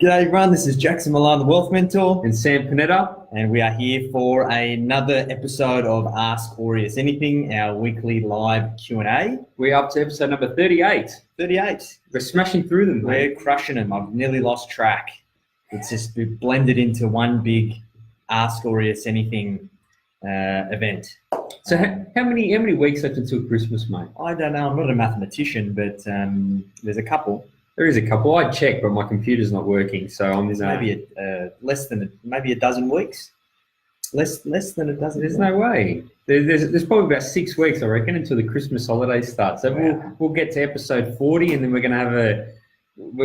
G'day everyone, this is Jackson Millan, the Wealth Mentor, And Sam Panetta. and we are here for another episode of Ask Aureus Anything, our weekly live Q&A. We're up to episode number 38. 38. We're smashing through them, mate. We're crushing them. I've nearly lost track. It's just we've blended into one big Ask Aureus Anything event. So how many weeks left until Christmas, mate? I don't know. I'm not a mathematician, but there's a couple. There is a couple. I checked, but my computer's not working, so I'm Maybe maybe a dozen weeks. Less than a dozen. There's no way. There's probably about 6 weeks, I reckon, until the Christmas holidays start. So Wow. we'll get to episode 40, and then we're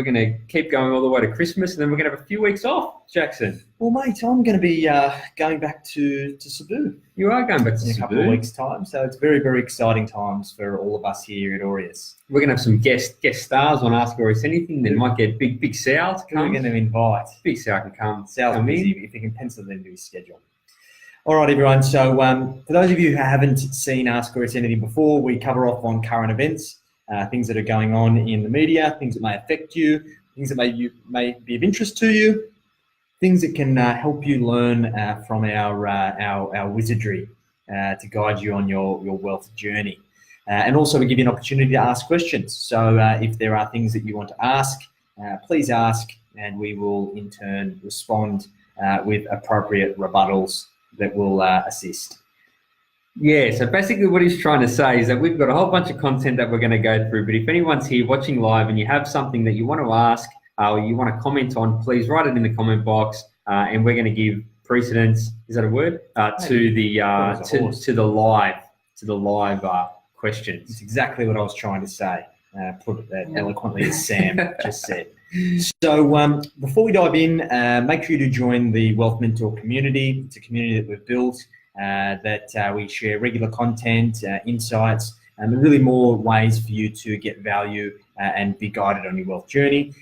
gonna keep going all the way to Christmas, and then we're gonna have a few weeks off, Jackson. Well, mate, I'm going to be going back to Cebu You are going back to in a couple of Cebu. weeks' time, so it's very, very exciting times for all of us here at Aureus. We're gonna have some guest stars on Ask Aureus Anything. Then might get Big Sal to Who are we come. going to invite? Big Sal can come. Sal's come busy, in. if you can pencil it into his schedule. All right, everyone. So for those of you who haven't seen Ask Aureus Anything before, we cover off on current events, things that are going on in the media, things that may affect you, things that may be of interest to you, things that can help you learn from our wizardry to guide you on your wealth journey. And also we give you an opportunity to ask questions. So if there are things that you want to ask, please ask, and we will in turn respond with appropriate rebuttals that will assist. Yeah, so basically what he's trying to say is that we've got a whole bunch of content that we're going to go through, but if anyone's here watching live and you have something that you want to ask or you want to comment on, please write it in the comment box, and we're going to give precedence, is that a word? To the live questions. It's exactly what I was trying to say. Put it that eloquently as Sam just said. So before we dive in, make sure you do join the Wealth Mentor community. It's a community that we've built that we share regular content, insights, and really more ways for you to get value and be guided on your wealth journey.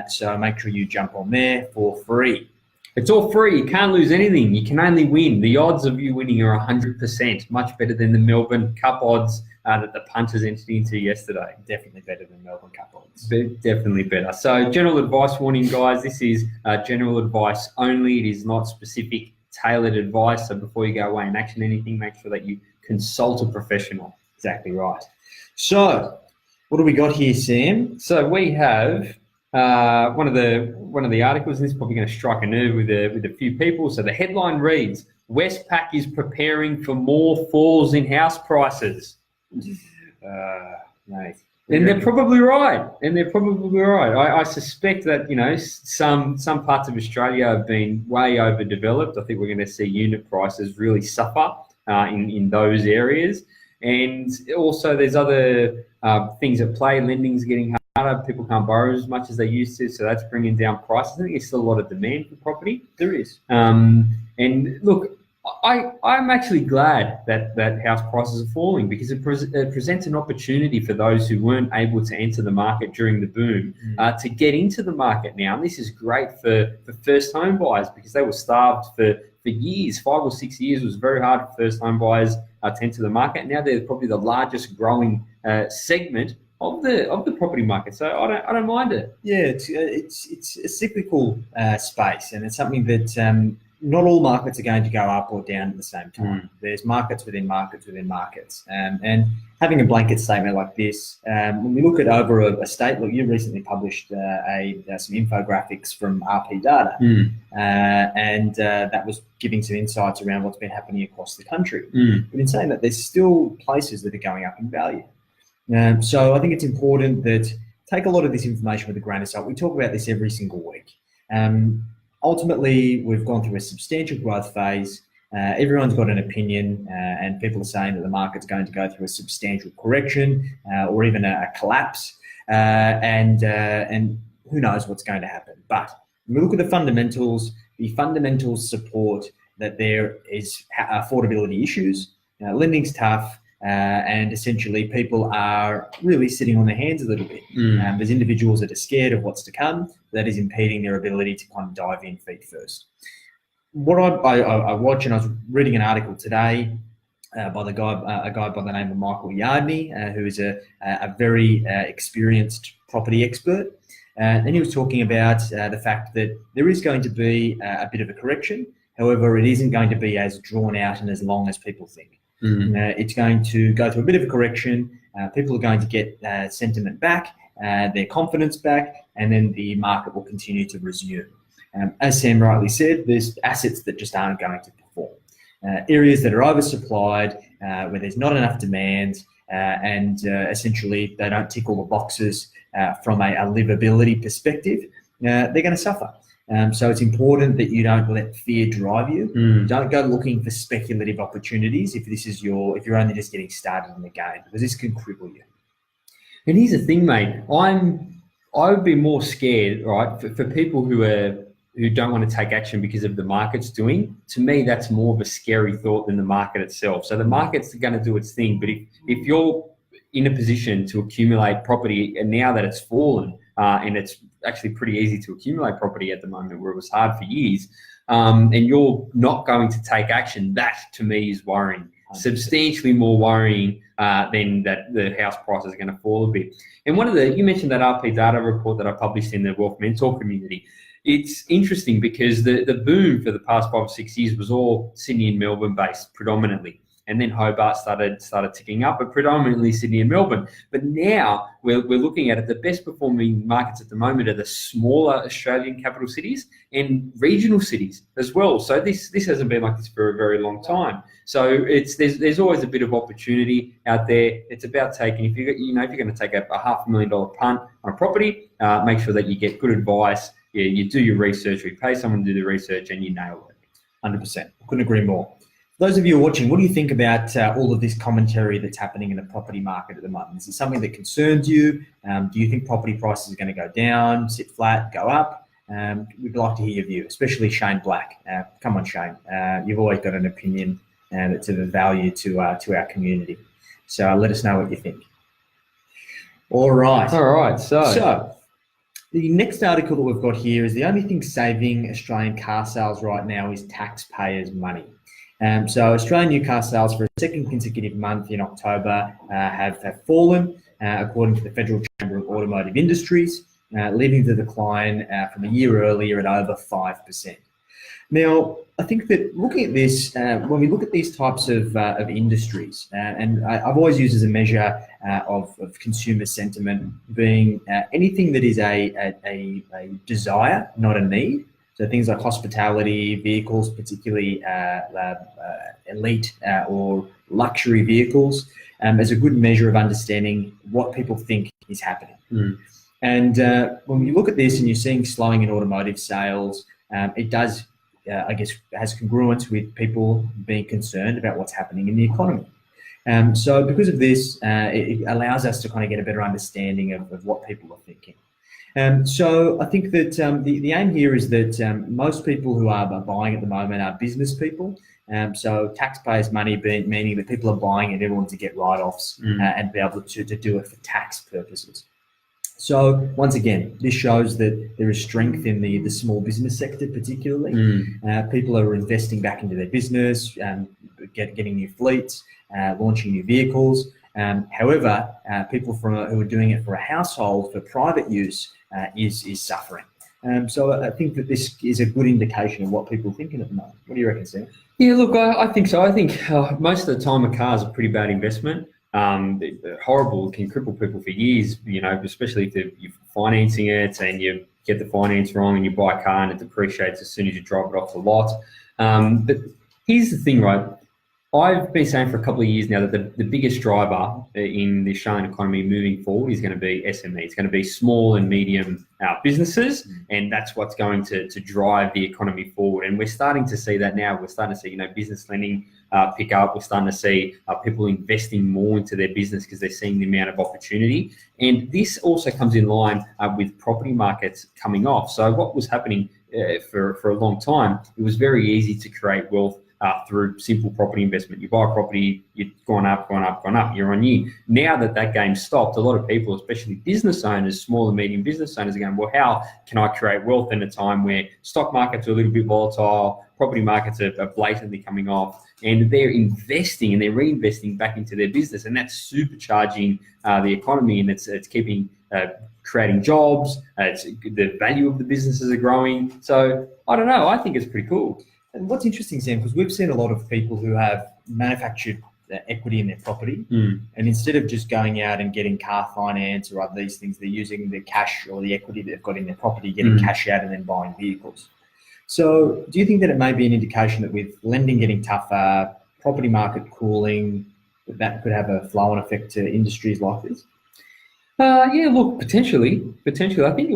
So make sure you jump on there for free. It's all free. You can't lose anything. You can only win. The odds of you winning are 100%, much better than the Melbourne Cup odds that the punters entered into yesterday. Definitely better than Melbourne Cup odds. Definitely better. So general advice warning, guys. This is general advice only. It is not specific, tailored advice. So before you go away and action anything, make sure that you consult a professional. Exactly right. So what do we got here, Sam? So we have one of the articles, and this is probably going to strike a nerve with a few people. So the headline reads, Westpac is preparing for more falls in house prices. Mate. And they're probably right. I suspect that, some parts of Australia have been way overdeveloped. I think we're going to see unit prices really suffer in those areas. And also there's other things at play. Lending's getting harder. People can't borrow as much as they used to, so that's bringing down prices. I think there's still a lot of demand for property. There is. And look, I'm actually glad that house prices are falling, because it presents an opportunity for those who weren't able to enter the market during the boom to get into the market now. And this is great for first home buyers, because they were starved for years. 5 or 6 years was very hard for first home buyers to enter the market. Now they're probably the largest growing segment of the property market. So I don't mind it. Yeah, it's a cyclical space, and it's something that not all markets are going to go up or down at the same time. There's markets within markets within markets. And having a blanket statement like this, when we look at over a state, look, you recently published some infographics from RP data, and that was giving some insights around what's been happening across the country. But in saying that, there's still places that are going up in value. So I think it's important that take a lot of this information with a grain of salt. We talk about this every single week. Ultimately, we've gone through a substantial growth phase. Everyone's got an opinion, and people are saying that the market's going to go through a substantial correction or even a collapse, and who knows what's going to happen. But when we look at the fundamentals support that there is affordability issues. Lending's tough. And essentially people are really sitting on their hands a little bit. There's individuals that are scared of what's to come. That is impeding their ability to kind of dive in feet first. What I watch, and I was reading an article today by a guy by the name of Michael Yardney, who is a very experienced property expert. And he was talking about the fact that there is going to be a bit of a correction. However, it isn't going to be as drawn out and as long as people think. It's going to go through a bit of a correction. People are going to get sentiment back, their confidence back, and then the market will continue to resume. As Sam rightly said, there's assets that just aren't going to perform. Areas that are oversupplied, where there's not enough demand, and essentially they don't tick all the boxes from a livability perspective, they're going to suffer. So it's important that you don't let fear drive you. Don't go looking for speculative opportunities if you're only just getting started in the game, because this can cripple you. And here's the thing, mate. I would be more scared, right, for people who don't want to take action because of the market's doing. To me, that's more of a scary thought than the market itself. So the market's going to do its thing, but if you're in a position to accumulate property, and now that it's fallen, and it's actually pretty easy to accumulate property at the moment, where it was hard for years, and you're not going to take action, that to me is worrying. Substantially more worrying than that the house prices are going to fall a bit. And you mentioned that RP data report that I published in the Wealth Mentor community. It's interesting because the boom for the past 5 or 6 years was all Sydney and Melbourne based predominantly. And then Hobart started ticking up, but predominantly Sydney and Melbourne. But now we're looking at it. The best performing markets at the moment are the smaller Australian capital cities and regional cities as well. So this hasn't been like this for a very long time. So there's always a bit of opportunity out there. It's about taking, if you're going to take a $500,000 punt on a property, make sure that you get good advice. You do your research, you pay someone to do the research, and you nail it. 100%. Couldn't agree more. Those of you watching, what do you think about all of this commentary that's happening in the property market at the moment? Is it something that concerns you? Do you think property prices are going to go down, sit flat, go up? We'd like to hear your view, especially Shane Black. Come on, Shane. You've always got an opinion that's of value to our community. So let us know what you think. All right. So the next article that we've got here is the only thing saving Australian car sales right now is taxpayers' money. So Australian new car sales for a second consecutive month in October have fallen, according to the Federal Chamber of Automotive Industries, leading the decline from a year earlier at over 5%. Now, I think that looking at this, when we look at these types of industries, and I've always used as a measure of consumer sentiment being anything that is a desire, not a need. So things like hospitality, vehicles, particularly elite or luxury vehicles, as a good measure of understanding what people think is happening. And when you look at this and you're seeing slowing in automotive sales, it does, has congruence with people being concerned about what's happening in the economy. So because of this, it allows us to kind of get a better understanding of what people are thinking. So I think that the aim here is that most people who are buying at the moment are business people. So taxpayers' money meaning that people are buying it in order to get write-offs and be able to do it for tax purposes. So once again, this shows that there is strength in the small business sector particularly. People are investing back into their business, getting new fleets, launching new vehicles. However, people who are doing it for a household, for private use, is suffering. So I think that this is a good indication of what people are thinking at the moment. What do you reckon, Sam? Yeah, look, I think so. I think most of the time a car is a pretty bad investment. They're horrible, can cripple people for years, especially if you're financing it and you get the finance wrong and you buy a car and it depreciates as soon as you drive it off the lot. But here's the thing, right? I've been saying for a couple of years now that the biggest driver in the Australian economy moving forward is going to be SME. It's going to be small and medium businesses, and that's what's going to drive the economy forward. And we're starting to see that now. We're starting to see, business lending pick up. We're starting to see people investing more into their business because they're seeing the amount of opportunity. And this also comes in line with property markets coming off. So what was happening for a long time, it was very easy to create wealth through simple property investment. You buy a property, you've gone up year on year. Now that game's stopped, a lot of people, especially business owners, small and medium business owners, are going, well, how can I create wealth in a time where stock markets are a little bit volatile, property markets are blatantly coming off, and they're investing and they're reinvesting back into their business, and that's supercharging the economy, and it's keeping creating jobs. The value of the businesses are growing. So I don't know. I think it's pretty cool. And what's interesting, Sam, because we've seen a lot of people who have manufactured equity in their property, and instead of just going out and getting car finance or other these things, they're using the cash or the equity they've got in their property, getting cash out and then buying vehicles. So do you think that it may be an indication that with lending getting tougher, property market cooling, that could have a flow-on effect to industries like this? Yeah, look, potentially. I think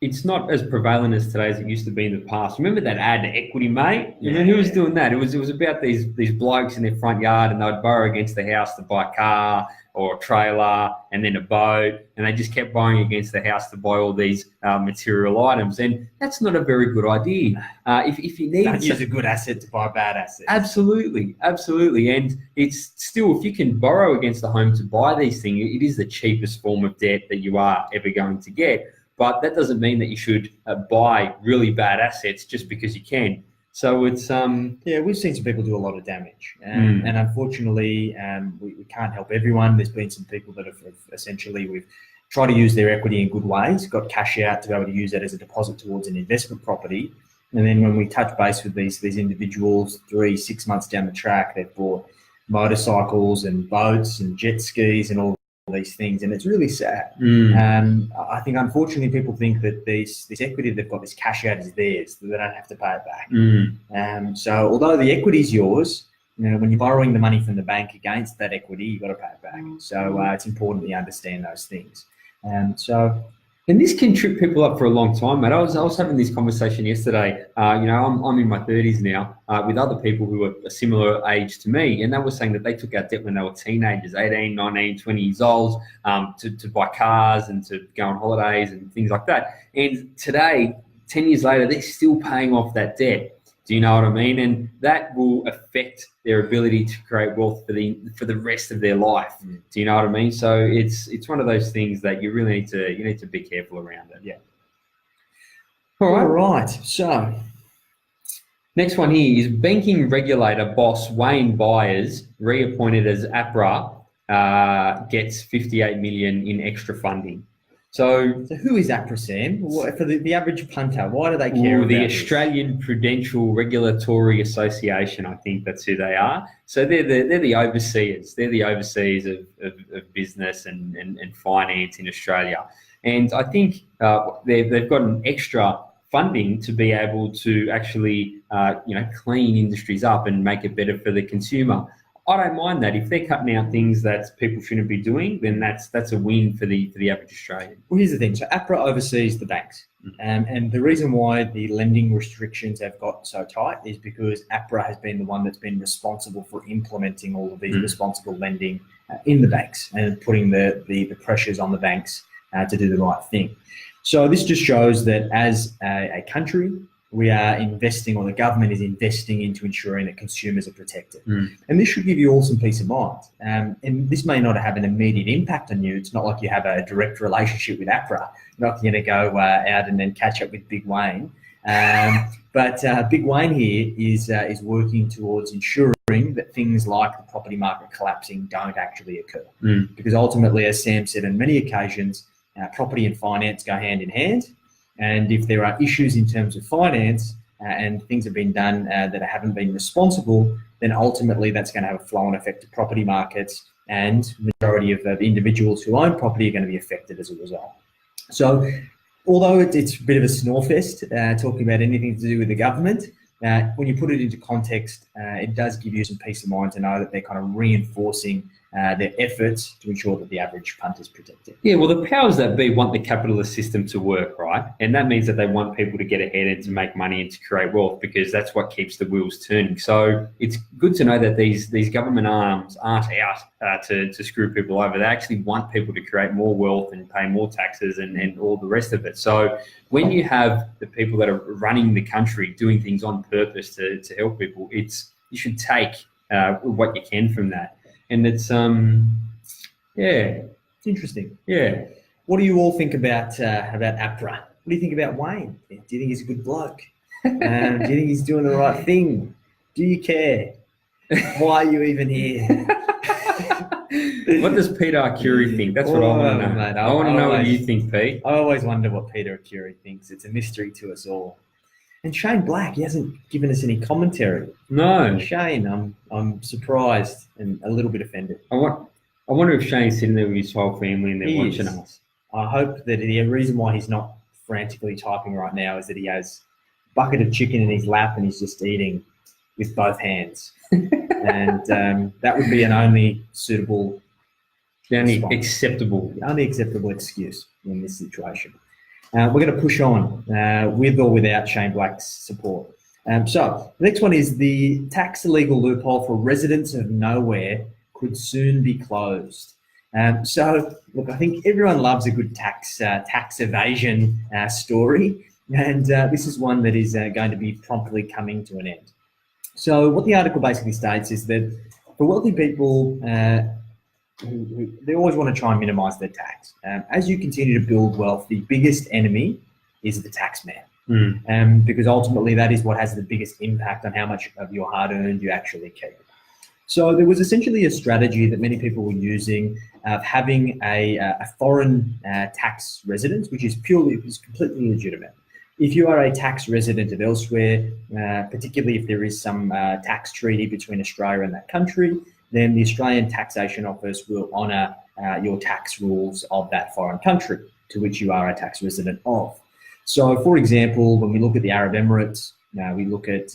it's not as prevalent as today as it used to be in the past. Remember that ad, Equity Mate? You know, who was doing that? It was about these blokes in their front yard, and they'd borrow against the house to buy a car or a trailer and then a boat, and they just kept borrowing against the house to buy all these material items. And that's not a very good idea. If you need... Don't use a good asset to buy a bad asset. Absolutely. And it's still, if you can borrow against the home to buy these things, it is the cheapest form of debt that you are ever going to get. But that doesn't mean that you should buy really bad assets just because you can. So it's... Yeah, we've seen some people do a lot of damage. And unfortunately, we can't help everyone. There's been some people that have essentially, we've tried to use their equity in good ways, got cash out to be able to use that as a deposit towards an investment property. And then when we touch base with these individuals, 3-6 months down the track, they've bought motorcycles and boats and jet skis and all these things, and it's really sad. I think unfortunately people think that this equity they've got, this cash out, is theirs, that they don't have to pay it back. So although the equity is yours, you know, when you're borrowing the money from the bank against that equity, you've got to pay it back. So it's important that you understand those things. And this can trip people up for a long time, mate. I was having this conversation yesterday. You know, I'm in my 30s now with other people who are a similar age to me, and they were saying that they took out debt when they were teenagers, 18, 19, 20 years old, to buy cars and to go on holidays and things like that. And today, 10 years later, they're still paying off that debt. Do you know what I mean? And that will affect their ability to create wealth for the rest of their life. Do you know what I mean? So it's one of those things that you really need to be careful around it. Yeah. All right. So next one here is banking regulator boss Wayne Byrnes, reappointed as APRA, gets 58 million in extra funding. So who is APRA, Sam? For the average punter, why do they care about the this? Australian Prudential Regulatory Association, I think that's who they are. So they're the overseers. They're the overseers of business and finance in Australia. And I think they've got an extra funding to be able to actually clean industries up and make it better for the consumer. I don't mind that. If they're cutting out things that people shouldn't be doing, then that's a win for the average Australian. Well, here's the thing. So APRA oversees the banks. And the reason why the lending restrictions have got so tight is because APRA has been the one that's been responsible for implementing all of these responsible lending in the banks and putting the pressures on the banks to do the right thing. So this just shows that as a country, we are investing, or the government is investing into ensuring that consumers are protected. And this should give you all some peace of mind. And this may not have an immediate impact on you. It's not like you have a direct relationship with APRA. You're not going to go out and then catch up with Big Wayne. But Big Wayne here is working towards ensuring that things like the property market collapsing don't actually occur. Because ultimately, as Sam said on many occasions, property and finance go hand in hand. And if there are issues in terms of finance and things have been done that haven't been responsible, then ultimately that's going to have a flow-on effect to property markets, and the majority of individuals who own property are going to be affected as a result. So although it's a bit of a snore fest talking about anything to do with the government, when you put it into context, it does give you some peace of mind to know that they're kind of reinforcing their efforts to ensure that the average punter is protected. Yeah, well, the powers that be want the capitalist system to work, right? And that means that they want people to get ahead and to make money and to create wealth, because that's what keeps the wheels turning. So it's good to know that these government arms aren't out to screw people over. They actually want people to create more wealth and pay more taxes and all the rest of it. So when you have the people that are running the country doing things on purpose to help people, you should take what you can from that. And it's it's interesting. Yeah. What do you all think about APRA? What do you think about Wayne? Do you think he's a good bloke? Do you think he's doing the right thing? Do you care? Why are you even here? What does Peter Arcuri think? That's what I want to know. Mate, I want to know what you think, Pete. I always wonder what Peter Arcuri thinks. It's a mystery to us all. And Shane Black, he hasn't given us any commentary. No. Shane, I'm surprised and a little bit offended. I wonder if Shane's sitting there with his whole family and they're He watching is. us. I hope that the reason why he's not frantically typing right now is that he has a bucket of chicken in his lap and he's just eating with both hands. And that would be an only suitable, The only response. Acceptable excuse in this situation. We're going to push on with or without Shane Black's support. So the next one is the tax illegal loophole for residents of nowhere could soon be closed. So look, I think everyone loves a good tax evasion story, and this is one that is going to be promptly coming to an end. So what the article basically states is that for wealthy people, they always want to try and minimise their tax. As you continue to build wealth, the biggest enemy is the tax man, because ultimately that is what has the biggest impact on how much of your hard-earned you actually keep. So there was essentially a strategy that many people were using of having a foreign tax residence, which is completely legitimate. If you are a tax resident of elsewhere, particularly if there is some tax treaty between Australia and that country, then the Australian Taxation Office will honour your tax rules of that foreign country to which you are a tax resident of. So, for example, when we look at the Arab Emirates, we look at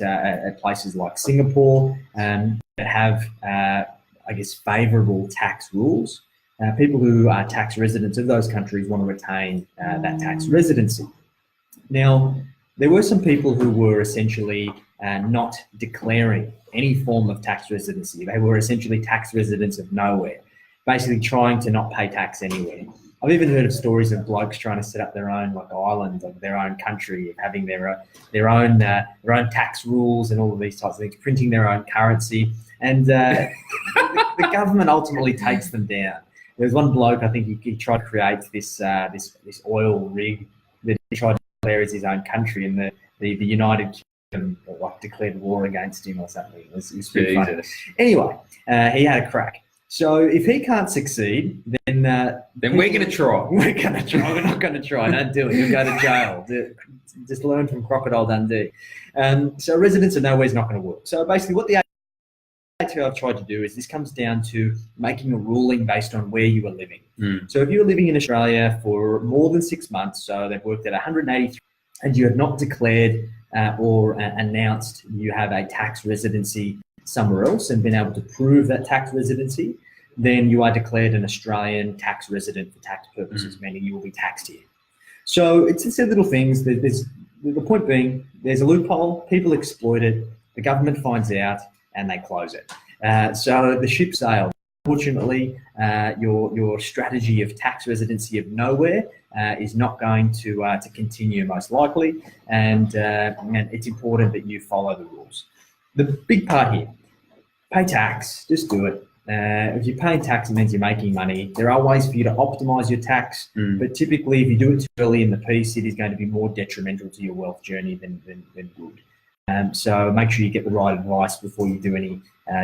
places like Singapore that have, favourable tax rules. People who are tax residents of those countries want to retain that tax residency. Now, there were some people who were essentially not declaring any form of tax residency. They were essentially tax residents of nowhere, basically trying to not pay tax anywhere. I've even heard of stories of blokes trying to set up their own island of their own country, of having their own tax rules and all of these types of things, printing their own currency, and the government ultimately takes them down. There was one bloke, I think he tried to create this oil rig that he tried to declare as his own country, and the United Kingdom declared war against him or something. It was pretty funny. Anyway, he had a crack. So if he can't succeed, then we're going to try. We're going to try. We're not going to try. Don't do it. You'll go to jail. Just learn from Crocodile Dundee. So residents of nowhere is not going to work. So basically what the ATO have tried to do is this comes down to making a ruling based on where you are living. So if you're living in Australia for more than 6 months, so they've worked at 183, and you have not declared or announced you have a tax residency somewhere else and been able to prove that tax residency, then you are declared an Australian tax resident for tax purposes, meaning you will be taxed here. So it's just little things. The point being, there's a loophole, people exploit it, the government finds out, and they close it. So the ship sailed. Unfortunately, your strategy of tax residency of nowhere is not going to continue, most likely, and it's important that you follow the rules. The big part here, pay tax, just do it. If you're paying tax, it means you're making money. There are ways for you to optimise your tax, but typically if you do it too early in the piece, it is going to be more detrimental to your wealth journey than good. So make sure you get the right advice before you do any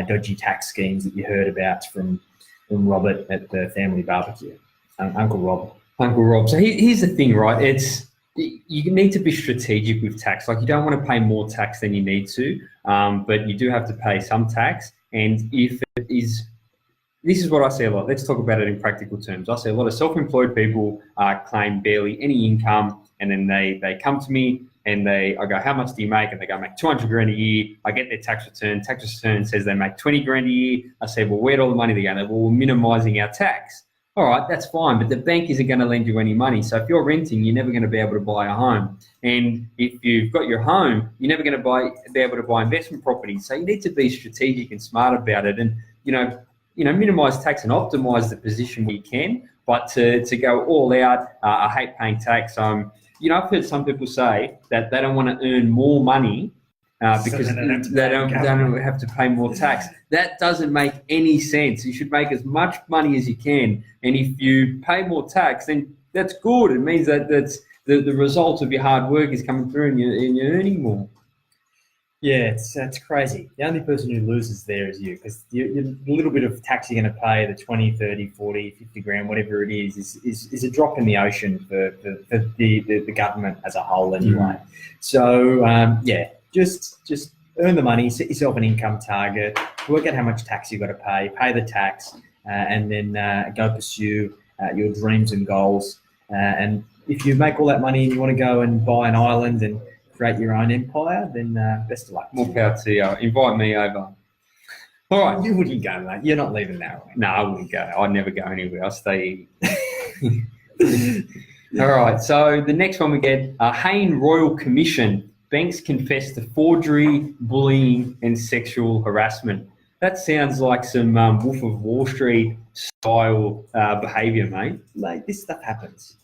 dodgy tax schemes that you heard about from Robert at the family barbecue, Uncle Rob. So here's the thing, right? You need to be strategic with tax. Like, you don't want to pay more tax than you need to, but you do have to pay some tax. And if it is, this is what I see a lot. Let's talk about it in practical terms. I see a lot of self-employed people claim barely any income, and then they come to me and I go, how much do you make? And they go, I make 200 grand a year. I get their tax return. Tax return says they make 20 grand a year. I say, well, where'd all the money go? They go, well, we're minimising our tax. All right, that's fine, but the bank isn't going to lend you any money. So if you're renting, you're never going to be able to buy a home. And if you've got your home, you're never going to be able to buy investment property. So you need to be strategic and smart about it, and minimise tax and optimise the position where you can. But to go all out, I hate paying tax. I've heard some people say that they don't want to earn more money because they don't have to pay more tax. That doesn't make any sense. You should make as much money as you can, and if you pay more tax, then that's good. It means that that's the result of your hard work is coming through, and you're earning more. Yeah, it's crazy. The only person who loses there is you, because the little bit of tax you're going to pay, the 20, 30, 40, 50 grand, whatever it is a drop in the ocean for the government as a whole anyway. So, yeah, just earn the money, set yourself an income target, work out how much tax you've got to pay the tax, and then go pursue your dreams and goals. And if you make all that money and you want to go and buy an island and create your own empire, then best of luck. More power to you. Invite me over. All right. You wouldn't go, mate. You're not leaving now. No, I wouldn't go. I'd never go anywhere. I'll stay. All right. So the next one we get, Hayne Royal Commission. Banks confess to forgery, bullying, and sexual harassment. That sounds like some Wolf of Wall Street style behaviour, mate. Mate, this stuff happens.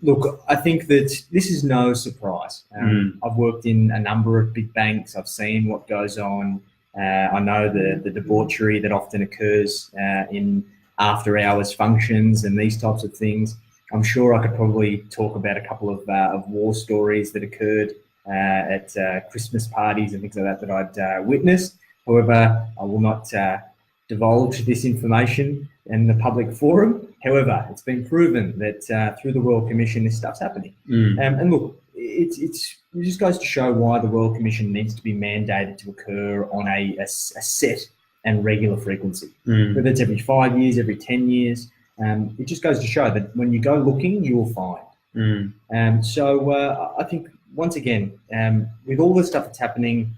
Look, I think that this is no surprise. I've worked in a number of big banks. I've seen what goes on. I know the debauchery that often occurs in after-hours functions and these types of things. I'm sure I could probably talk about a couple of war stories that occurred at Christmas parties and things like that I'd witnessed. However, I will not divulge this information in the public forum. However, it's been proven that through the Royal Commission, this stuff's happening. And look, it just goes to show why the Royal Commission needs to be mandated to occur on a set and regular frequency. Whether it's every 5 years, every 10 years, it just goes to show that when you go looking, you will find. So I think, once again, with all the stuff that's happening,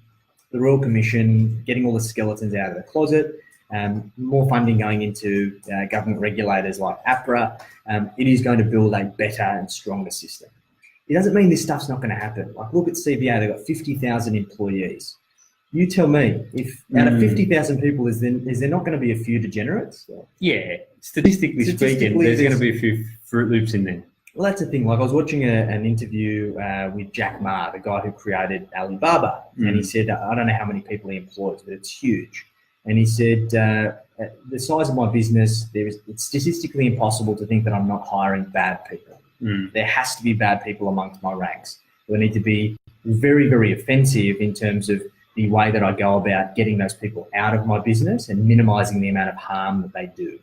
the Royal Commission getting all the skeletons out of the closet, more funding going into government regulators like APRA, it is going to build a better and stronger system. It doesn't mean this stuff's not going to happen. Like, look at CBA, they've got 50,000 employees. You tell me, if out of 50,000 people, is there not going to be a few degenerates? Yeah, statistically speaking, there's going to be a few Fruit Loops in there. Well, that's the thing. Like, I was watching an interview with Jack Ma, the guy who created Alibaba, and he said, I don't know how many people he employs, but it's huge. And he said, the size of my business, it's statistically impossible to think that I'm not hiring bad people. There has to be bad people amongst my ranks. They need to be very, very offensive in terms of the way that I go about getting those people out of my business and minimizing the amount of harm that they do.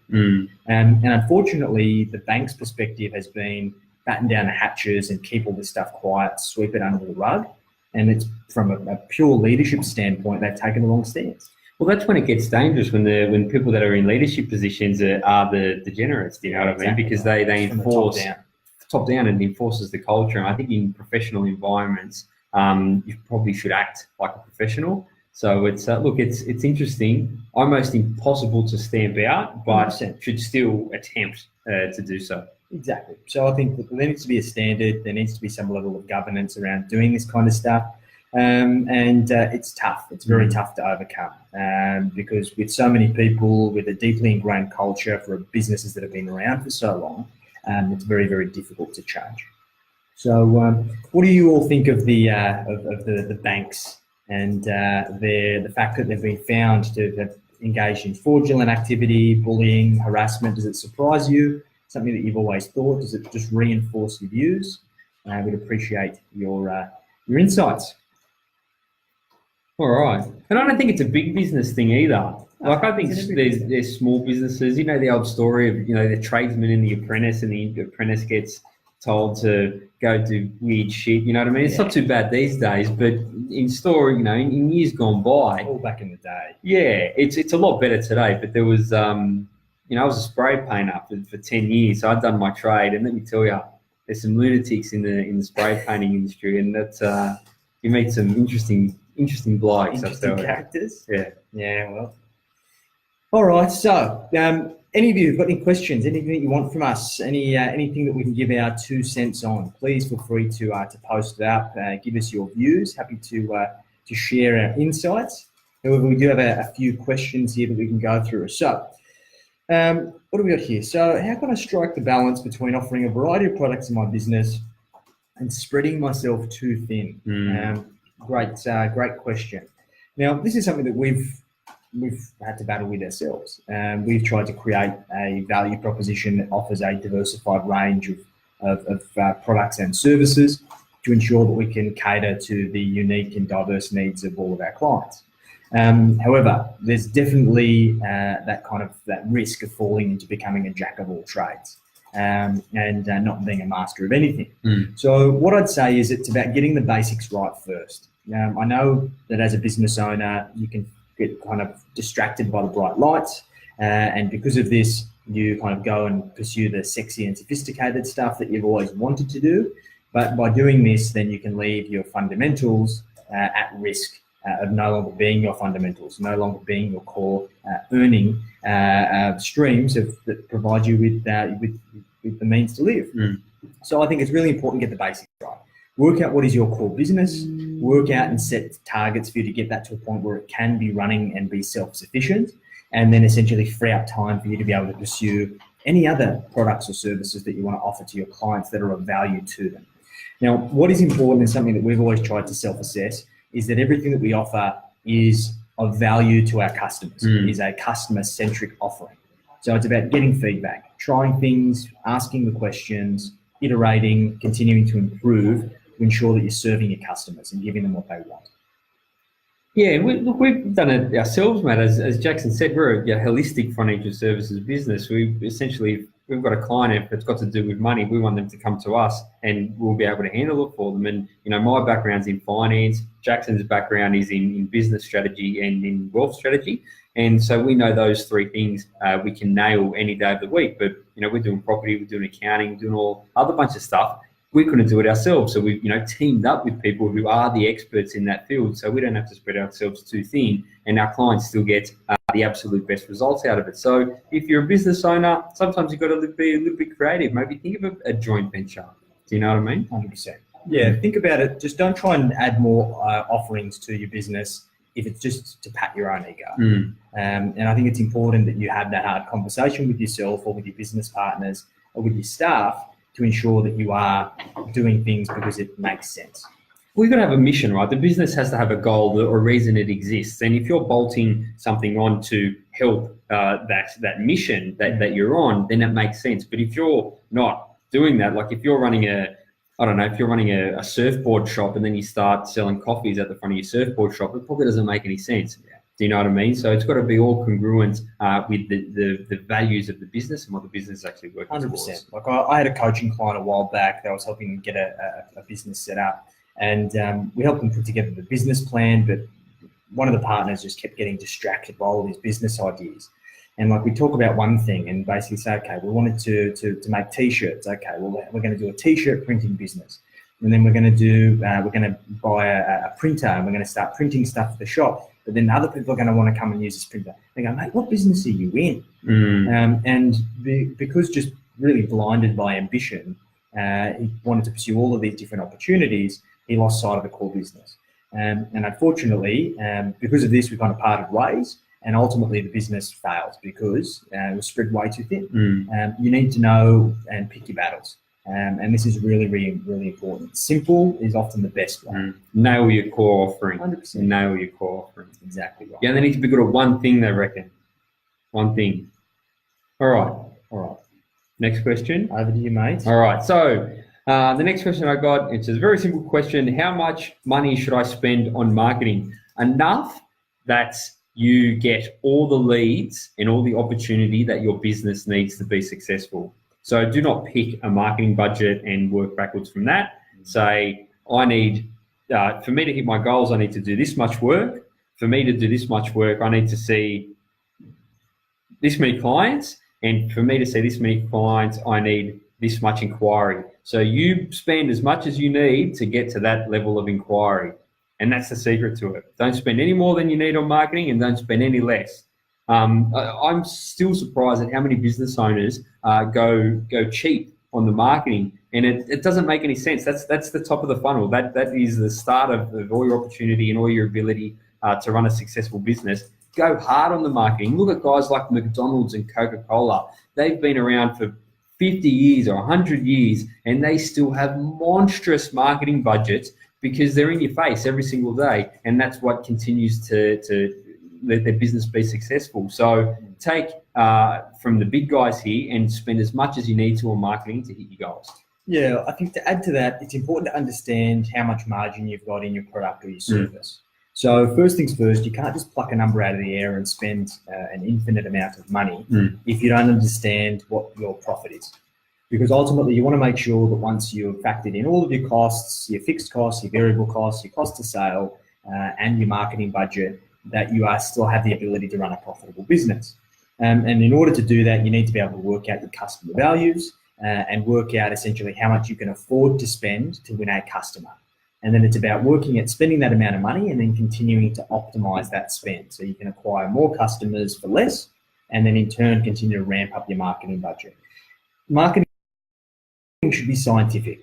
And unfortunately, the bank's perspective has been batten down the hatches and keep all this stuff quiet, sweep it under the rug. And it's from a pure leadership standpoint, they've taken the wrong stance. Well, that's when it gets dangerous, when people that are in leadership positions are the degenerates, do you know what I mean? Because they enforce top down and enforces the culture. And I think in professional environments, you probably should act like a professional. So it's it's interesting, almost impossible to stamp out, but 100%. Should still attempt to do so. Exactly. So I think that there needs to be a standard. There needs to be some level of governance around doing this kind of stuff. And it's tough. It's very tough to overcome because with so many people, with a deeply ingrained culture for businesses that have been around for so long, it's very, very difficult to change. So what do you all think of the banks and the fact that they've been found to have engaged in fraudulent activity, bullying, harassment? Does it surprise you? Something that you've always thought? Does it just reinforce your views? We'd appreciate your insights. All right. And I don't think it's a big business thing either. Like, I think there's small businesses, you know, the old story of, you know, the tradesman and the apprentice, and the apprentice gets told to go do weird shit, you know what I mean? It's not too bad these days, but in store, you know, in years gone by. All back in the day. Yeah, it's a lot better today, but there was, you know, I was a spray painter for 10 years, so I'd done my trade, and let me tell you, there's some lunatics in the spray painting industry, and that you meet some interesting blokes. Interesting characters. Yeah. Well. All right. So, any of you who've got any questions, anything that you want from us, anything that we can give our 2 cents on, please feel free to post it up. Give us your views. Happy to share our insights. However, we do have a few questions here that we can go through. So, what do we got here? So, how can I strike the balance between offering a variety of products in my business and spreading myself too thin? Great question. Now, this is something that we've had to battle with ourselves. We've tried to create a value proposition that offers a diversified range of products and services. to ensure that we can cater to the unique and diverse needs of all of our clients. However, there's definitely that risk of falling into becoming a jack of all trades and not being a master of anything. So what I'd say is it's about getting the basics right first. I know that as a business owner, you can get kind of distracted by the bright lights, and because of this, you kind of go and pursue the sexy and sophisticated stuff that you've always wanted to do. But by doing this, then you can leave your fundamentals at risk of no longer being your fundamentals, no longer being your core earning streams that provide you with the means to live. So I think it's really important to get the basics right. Work out what is your core business, work out and set targets for you to get that to a point where it can be running and be self-sufficient, and then essentially free up time for you to be able to pursue any other products or services that you want to offer to your clients that are of value to them. Now, what is important and something that we've always tried to self-assess is that everything that we offer is of value to our customers. It is a customer-centric offering. So it's about getting feedback, trying things, asking the questions, iterating, continuing to improve to ensure that you're serving your customers and giving them what they want. Yeah, we've done it ourselves, Matt. As Jackson said, we're a holistic financial services business. We've got a client, if it's got to do with money, we want them to come to us and we'll be able to handle it for them. And, my background's in finance. Jackson's background is in business strategy and in wealth strategy. And so we know those three things we can nail any day of the week. But, we're doing property, we're doing accounting, we're doing all other bunch of stuff. We couldn't do it ourselves. So we've, teamed up with people who are the experts in that field. So we don't have to spread ourselves too thin, and our clients still get the absolute best results out of it. So if you're a business owner, sometimes you've got to be a little bit creative. Maybe think of a joint venture. Do you know what I mean? 100%. Yeah, think about it. Just don't try and add more offerings to your business if it's just to pat your own ego. And I think it's important that you have that hard conversation with yourself or with your business partners or with your staff to ensure that you are doing things because it makes sense. We've got to have a mission, right? The business has to have a goal or a reason it exists. And if you're bolting something on to help that mission that you're on, then that makes sense. But if you're not doing that, like if you're running a surfboard shop and then you start selling coffees at the front of your surfboard shop, it probably doesn't make any sense. Do you know what I mean? So it's got to be all congruent with the values of the business and what the business is actually working 100%. towards. Like I had a coaching client a while back that I was helping get a business set up, and we helped them put together the business plan, but one of the partners just kept getting distracted by all these business ideas. And like we talk about one thing and basically say, okay, we wanted to make T-shirts. Okay, well, we're going to do a T-shirt printing business. And then we're going to buy a printer and we're going to start printing stuff for the shop. But then other people are going to want to come and use this printer. They go, mate, what business are you in? Because just really blinded by ambition, he wanted to pursue all of these different opportunities. He lost sight of the core business. And unfortunately, because of this, we kind of parted ways. And ultimately, the business failed because it was spread way too thin. You need to know and pick your battles. And this is really, really, really important. Simple is often the best one. Nail your core offering. 100%. Nail your core offering. Exactly right. Yeah, they need to be good at one thing, they reckon. One thing. All right. Next question. Over to you, mate. All right. So the next question I got, it's a very simple question. How much money should I spend on marketing? Enough that you get all the leads and all the opportunity that your business needs to be successful. So do not pick a marketing budget and work backwards from that. Say, I need, for me to hit my goals, I need to do this much work. For me to do this much work, I need to see this many clients. And for me to see this many clients, I need this much inquiry. So you spend as much as you need to get to that level of inquiry. And that's the secret to it. Don't spend any more than you need on marketing and don't spend any less. I'm still surprised at how many business owners go cheap on the marketing, and it doesn't make any sense. That's the top of the funnel. That is the start of all your opportunity and all your ability to run a successful business. Go hard on the marketing. Look at guys like McDonald's and Coca-Cola. They've been around for 50 years or 100 years, and they still have monstrous marketing budgets because they're in your face every single day, and that's what continues to let their business be successful. So take from the big guys here and spend as much as you need to on marketing to hit your goals. Yeah, I think to add to that, it's important to understand how much margin you've got in your product or your service. So first things first, you can't just pluck a number out of the air and spend an infinite amount of money if you don't understand what your profit is. Because ultimately you want to make sure that once you've factored in all of your costs, your fixed costs, your variable costs, your cost of sale, and your marketing budget, that you still have the ability to run a profitable business. And in order to do that, you need to be able to work out your customer values and work out essentially how much you can afford to spend to win a customer. And then it's about working at spending that amount of money and then continuing to optimize that spend so you can acquire more customers for less, and then in turn continue to ramp up your marketing budget. Marketing should be scientific,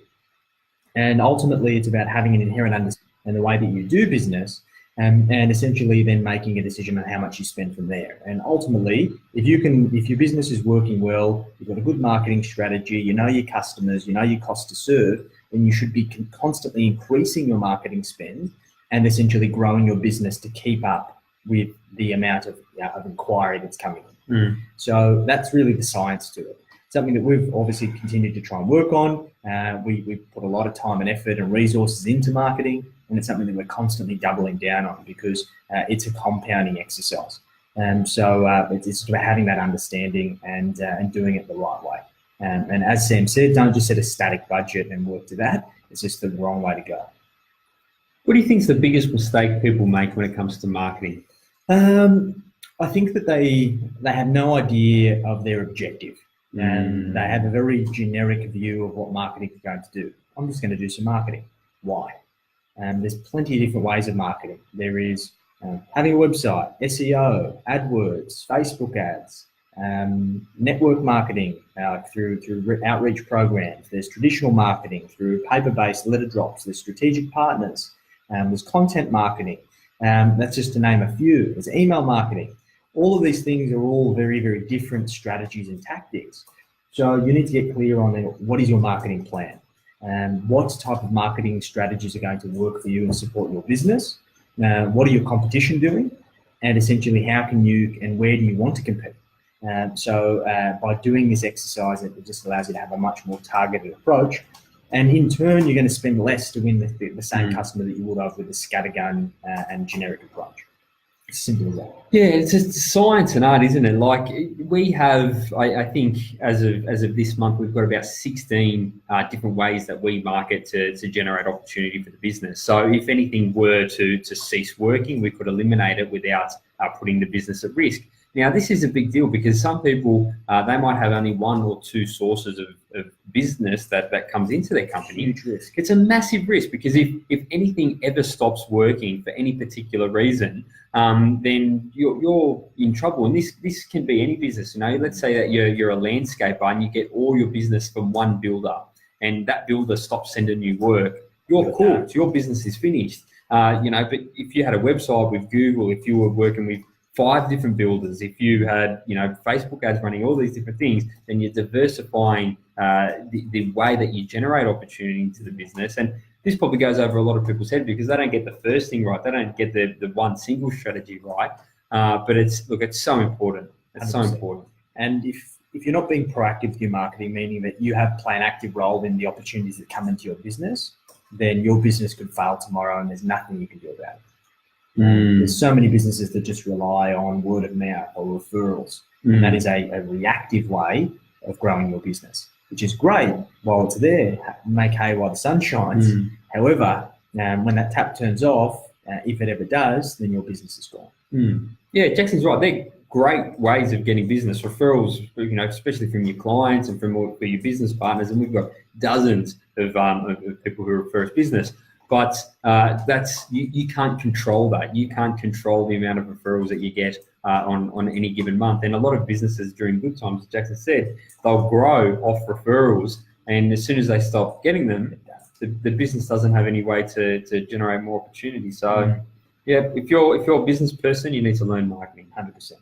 and ultimately it's about having an inherent understanding in the way that you do business, and essentially then making a decision on how much you spend from there. And ultimately, if your business is working well, you've got a good marketing strategy, you know your customers, you know your cost to serve, then you should be constantly increasing your marketing spend and essentially growing your business to keep up with the amount of inquiry that's coming in. So that's really the science to it. Something that we've obviously continued to try and work on. We put a lot of time and effort and resources into marketing, and it's something that we're constantly doubling down on because it's a compounding exercise. So it's about having that understanding and doing it the right way. And as Sam said, don't just set a static budget and work to that. It's just the wrong way to go. What do you think is the biggest mistake people make when it comes to marketing? I think that they have no idea of their objective. And they have a very generic view of what marketing is going to do. I'm just going to do some marketing. Why? There's plenty of different ways of marketing. There is having a website, SEO, AdWords, Facebook ads, network marketing through outreach programs. There's traditional marketing through paper-based letter drops. There's strategic partners. There's content marketing. That's just to name a few. There's email marketing. All of these things are all very, very different strategies and tactics. So you need to get clear on what is your marketing plan and what type of marketing strategies are going to work for you and support your business. What are your competition doing? And essentially, how can you and where do you want to compete? So by doing this exercise, it just allows you to have a much more targeted approach. And in turn, you're going to spend less to win the same customer that you would have with a scattergun and generic approach. Simple as that. Yeah, it's just science and art, isn't it? Like we have, I think as of this month, we've got about 16 different ways that we market to generate opportunity for the business. So if anything were to cease working, we could eliminate it without putting the business at risk. Now, this is a big deal because some people, they might have only one or two sources of business that comes into their company. Huge risk. It's a massive risk because if anything ever stops working for any particular reason, then you're in trouble. And this can be any business. You know, let's say that you're a landscaper and you get all your business from one builder, and that builder stops sending you work. You're cooked. Your business is finished. But if you had a website with Google, if you were working with 5 different builders, if you had, Facebook ads running, all these different things, then you're diversifying the way that you generate opportunity into the business. And this probably goes over a lot of people's head because they don't get the first thing right. They don't get the one single strategy right. But it's so important. It's 100%. So important. And if you're not being proactive with your marketing, meaning that you have play an active role in the opportunities that come into your business, then your business could fail tomorrow and there's nothing you can do about it. There's so many businesses that just rely on word of mouth or referrals. And that is a reactive way of growing your business, which is great while it's there, make hay while the sun shines. However, when that tap turns off, if it ever does, then your business is gone. Yeah, Jackson's right. They're great ways of getting business referrals, especially from your clients and from your business partners. And we've got dozens of people who refer us business. But you can't control that. You can't control the amount of referrals that you get on any given month. And a lot of businesses during good times, as Jackson said, they'll grow off referrals. And as soon as they stop getting them, the business doesn't have any way to generate more opportunity. So, if you're a business person, you need to learn marketing, 100%.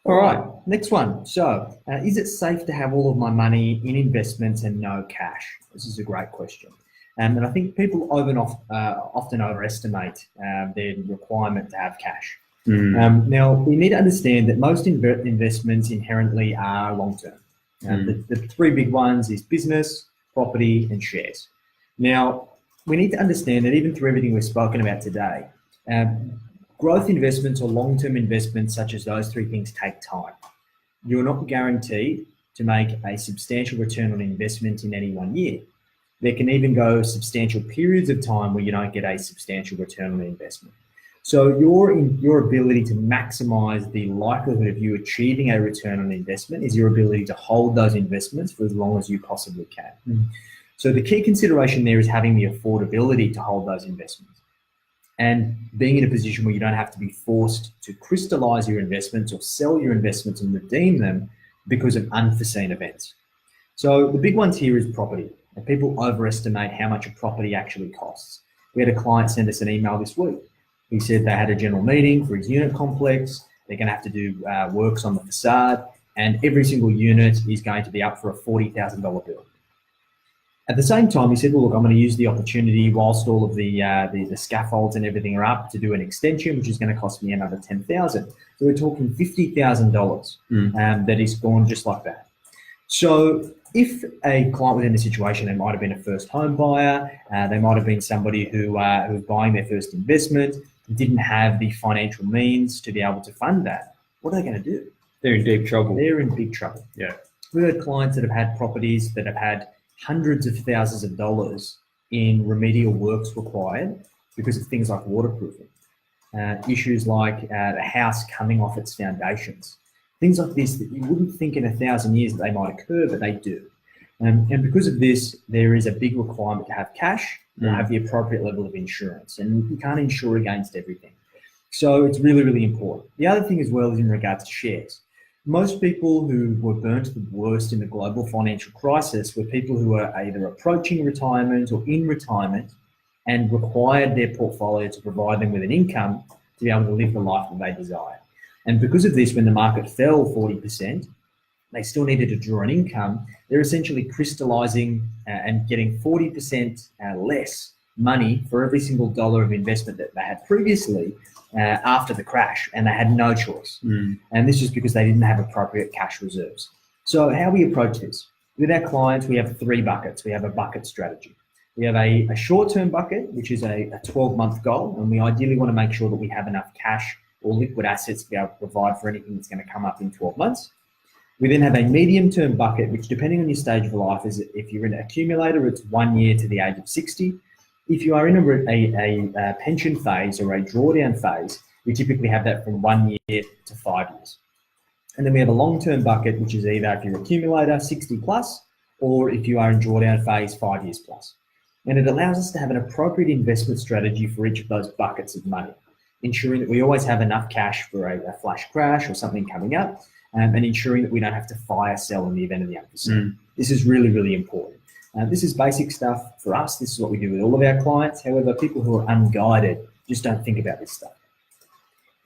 All right, next one. So, is it safe to have all of my money in investments and no cash? This is a great question. And I think people often overestimate their requirement to have cash. Now, we need to understand that most investments inherently are long-term. The 3 big ones is business, property, and shares. Now, we need to understand that even through everything we've spoken about today, growth investments or long-term investments such as those three things take time. You're not guaranteed to make a substantial return on investment in any one year. There can even go substantial periods of time where you don't get a substantial return on the investment. So your ability to maximize the likelihood of you achieving a return on investment is your ability to hold those investments for as long as you possibly can. So the key consideration there is having the affordability to hold those investments and being in a position where you don't have to be forced to crystallize your investments or sell your investments and redeem them because of unforeseen events. So the big ones here is property. And people overestimate how much a property actually costs. We had a client send us an email this week. He said they had a general meeting for his unit complex. They're going to have to do works on the facade, and every single unit is going to be up for a $40,000 bill. At the same time, he said, well, look, I'm going to use the opportunity whilst all of the scaffolds and everything are up to do an extension, which is going to cost me another $10,000. So we're talking $50,000 that is gone just like that. So if a client was in a situation, they might have been a first home buyer, they might have been somebody who was buying their first investment, didn't have the financial means to be able to fund that, what are they going to do? They're in deep trouble. They're in big trouble. Yeah. We've had clients that have had properties that have had hundreds of thousands of dollars in remedial works required because of things like waterproofing, issues like the house coming off its foundations. Things like this that you wouldn't think in 1,000 years that they might occur, but they do. And because of this, there is a big requirement to have cash or have the appropriate level of insurance. And you can't insure against everything. So it's really, really important. The other thing as well is in regards to shares. Most people who were burnt the worst in the global financial crisis were people who were either approaching retirement or in retirement and required their portfolio to provide them with an income to be able to live the life that they desire. And because of this, when the market fell 40%, they still needed to draw an income. They're essentially crystallizing and getting 40% less money for every single dollar of investment that they had previously after the crash, and they had no choice. And this is because they didn't have appropriate cash reserves. So how we approach this? With our clients, we have three buckets. We have a bucket strategy. We have a short-term bucket, which is a 12-month goal, and we ideally want to make sure that we have enough cash or liquid assets to be able to provide for anything that's going to come up in 12 months. We then have a medium-term bucket, which depending on your stage of life, is if you're in an accumulator, it's 1 year to the age of 60. If you are in a pension phase or a drawdown phase, we typically have that from 1 year to 5 years. And then we have a long-term bucket, which is either if you're an accumulator, 60 plus, or if you are in drawdown phase, 5 years plus. And it allows us to have an appropriate investment strategy for each of those buckets of money, ensuring that we always have enough cash for a flash crash or something coming up, and ensuring that we don't have to fire sell in the event of the unforeseen. This is really, really important. This is basic stuff for us. This is what we do with all of our clients. However, people who are unguided just don't think about this stuff.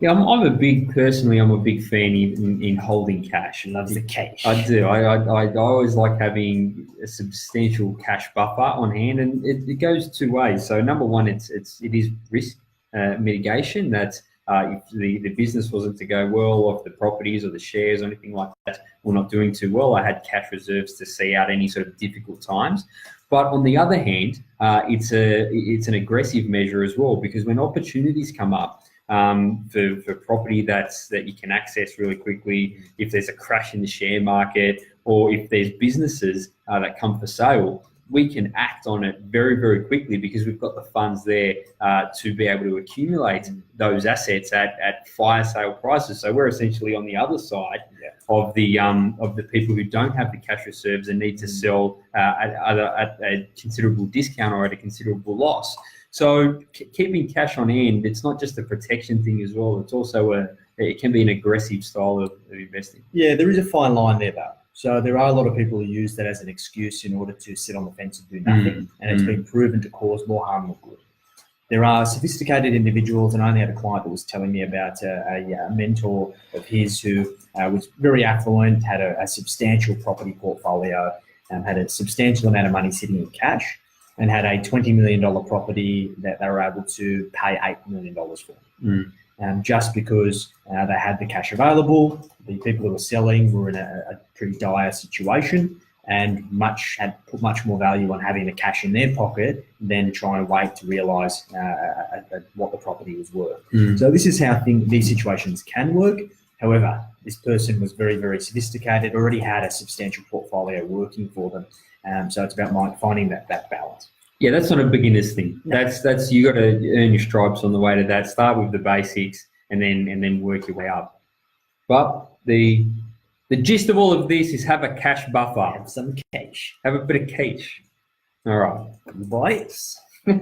Yeah, I'm a big fan in holding cash. Loves the cash. I do. I always like having a substantial cash buffer on hand, and it goes two ways. So number one, it is risk mitigation. That if the business wasn't to go well, or if the properties or the shares or anything like that were not doing too well, I had cash reserves to see out any sort of difficult times. But on the other hand, it's an aggressive measure as well, because when opportunities come up for property that you can access really quickly, if there's a crash in the share market, or if there's businesses that come for sale, we can act on it very, very quickly because we've got the funds there to be able to accumulate those assets at fire sale prices. So we're essentially on the other side of the people who don't have the cash reserves and need to sell at a considerable discount or at a considerable loss. So keeping cash on hand, it's not just a protection thing as well. It's also it can be an aggressive style of investing. Yeah, there is a fine line there, though. So there are a lot of people who use that as an excuse in order to sit on the fence and do nothing, and it's been proven to cause more harm than good. There are sophisticated individuals, and I only had a client that was telling me about a mentor of his who was very affluent, had a substantial property portfolio, had a substantial amount of money sitting in cash, and had a $20 million property that they were able to pay $8 million for. Just because they had the cash available. The people who were selling were in a pretty dire situation, and had put much more value on having the cash in their pocket than trying to wait to realise what the property was worth. So this is how these situations can work. However, this person was very, very sophisticated, already had a substantial portfolio working for them. So it's about finding that balance. Yeah, that's not a beginner's thing. No. That's you got to earn your stripes on the way to that. Start with the basics and then work your way up. But the gist of all of this is have a cash buffer. Have some cash. Have a bit of cash. All right. Bites. All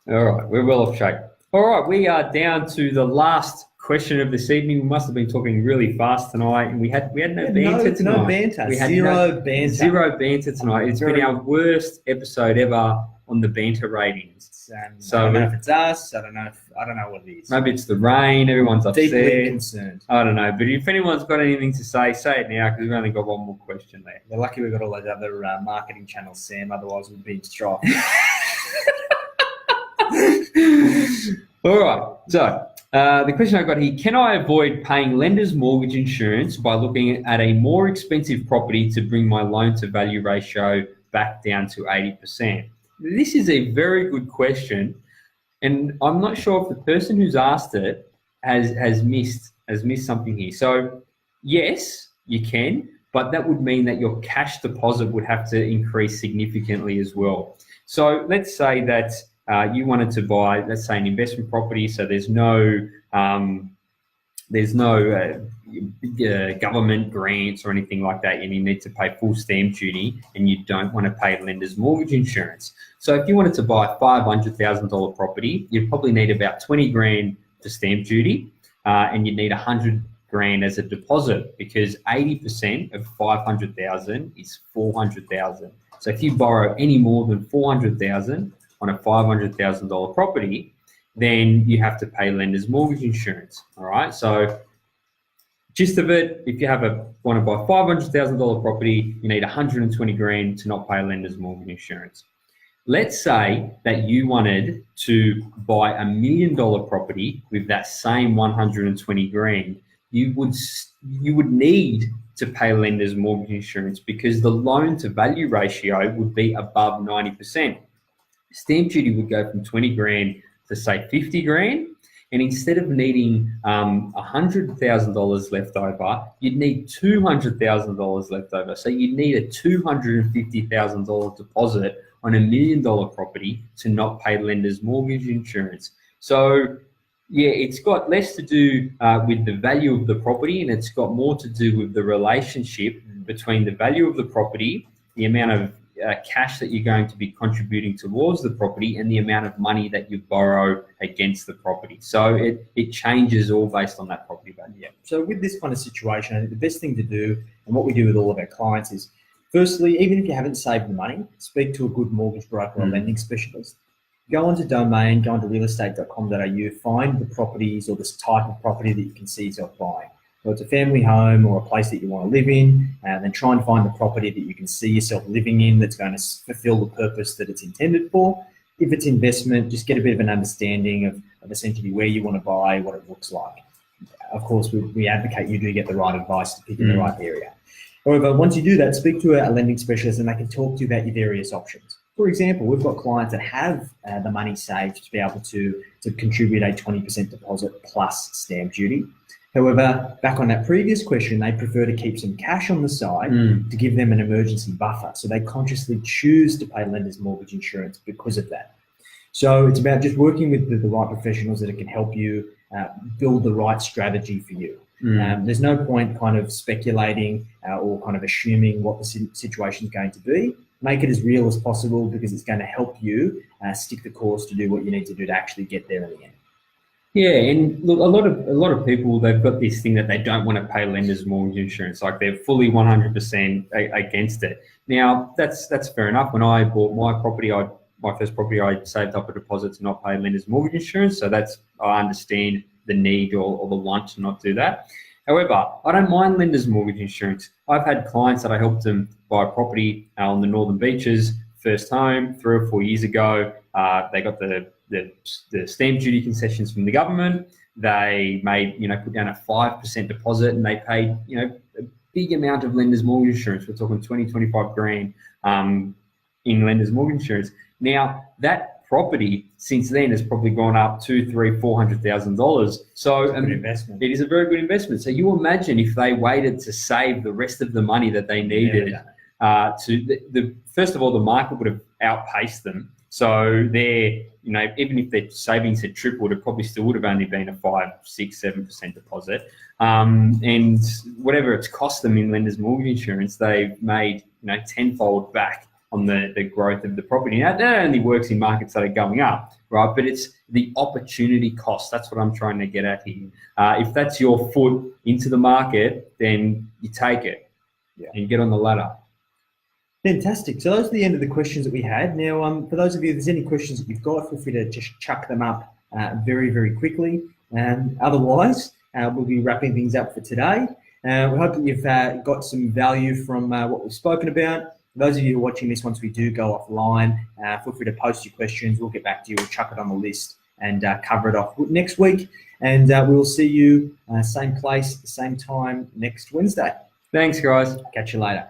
right, we're well off track. All right, we are down to the last question of this evening. We must have been talking really fast tonight, and we had no banter tonight. No banter. We had Zero banter. Zero banter tonight. It's been our worst episode ever on the banter ratings. So I don't know if it's us. I don't know what it is. Maybe it's the rain. Everyone's upset. Deeply concerned. I don't know, but if anyone's got anything to say it now, because we've only got one more question there. We're lucky we've got all those other marketing channels, Sam. Otherwise, we'd be in strife. All right. So the question I got here: can I avoid paying lender's mortgage insurance by looking at a more expensive property to bring my loan to value ratio back down to 80%? This is a very good question, and I'm not sure if the person who's asked it has missed something here. So yes, you can, but that would mean that your cash deposit would have to increase significantly as well. So let's say that you wanted to buy, let's say, an investment property. So there's no government grants or anything like that, and you need to pay full stamp duty, and you don't want to pay lender's mortgage insurance. So if you wanted to buy a $500,000 property, you'd probably need about 20 grand for stamp duty, and you'd need 100 grand as a deposit, because 80% of 500,000 is 400,000. So if you borrow any more than 400,000 on a $500,000 property, then you have to pay lender's mortgage insurance. All right. So gist of it, if you want to buy $500,000 property, you need 120 grand to not pay lender's mortgage insurance. Let's say that you wanted to buy $1 million property with that same 120 grand. You would need to pay lender's mortgage insurance, because the loan to value ratio would be above 90%. Stamp duty would go from 20 grand to say 50 grand. And instead of needing $100,000 left over, you'd need $200,000 left over. So you'd need a $250,000 deposit on $1 million property to not pay lender's mortgage insurance. So yeah, it's got less to do with the value of the property, and it's got more to do with the relationship between the value of the property, the amount of cash that you're going to be contributing towards the property, and the amount of money that you borrow against the property. So it changes all based on that property value. Yeah. So with this kind of situation, I think the best thing to do, and what we do with all of our clients, is firstly, even if you haven't saved the money, speak to a good mortgage broker or lending specialist. Go onto Domain, go onto realestate.com.au, find the properties or this type of property that you can see yourself buying. So it's a family home or a place that you want to live in, and then try and find the property that you can see yourself living in that's going to fulfill the purpose that it's intended for. If it's investment, just get a bit of an understanding of essentially where you want to buy, what it looks like. Of course, we advocate you do get the right advice to pick in the right area. However, once you do that, speak to a lending specialist and they can talk to you about your various options. For example, we've got clients that have the money saved to be able to contribute a 20% deposit plus stamp duty. However, back on that previous question, they prefer to keep some cash on the side to give them an emergency buffer. So they consciously choose to pay lender's mortgage insurance because of that. So it's about just working with the right professionals that can help you build the right strategy for you. There's no point kind of speculating or kind of assuming what the situation is going to be. Make it as real as possible, because it's going to help you stick the course to do what you need to do to actually get there in the end. Yeah, and look, a lot of people, they've got this thing that they don't want to pay lender's mortgage insurance, like they're fully 100% against it. Now, that's fair enough. When I bought my property, my first property, I saved up a deposit to not pay lender's mortgage insurance. So I understand the need or the want to not do that. However, I don't mind lender's mortgage insurance. I've had clients that I helped them buy a property on the Northern Beaches, first home, 3 or 4 years ago. They got the stamp duty concessions from the government. They made, put down a 5% deposit, and they paid, a big amount of lender's mortgage insurance. We're talking 20, 25 grand in lender's mortgage insurance. Now, that property since then has probably gone up $200,000, $300,000, $400,000. So good investment. It is a very good investment. So you imagine if they waited to save the rest of the money that they needed first of all, the market would have outpaced them. So they're, even if their savings had tripled, it probably still would have only been a 5, 6, 7% deposit. And whatever it's cost them in lender's mortgage insurance, they've made, tenfold back on the growth of the property. Now, that only works in markets that are going up, right? But it's the opportunity cost. That's what I'm trying to get at here. If that's your foot into the market, then you take it and you get on the ladder. Fantastic. So those are the end of the questions that we had. Now, for those of you, if there's any questions that you've got, feel free to just chuck them up very, very quickly. Otherwise, we'll be wrapping things up for today. We hope that you've got some value from what we've spoken about. For those of you who are watching this, once we do go offline, feel free to post your questions. We'll get back to you. We'll chuck it on the list and cover it off next week. And we'll see you same place, same time next Wednesday. Thanks, guys. Catch you later.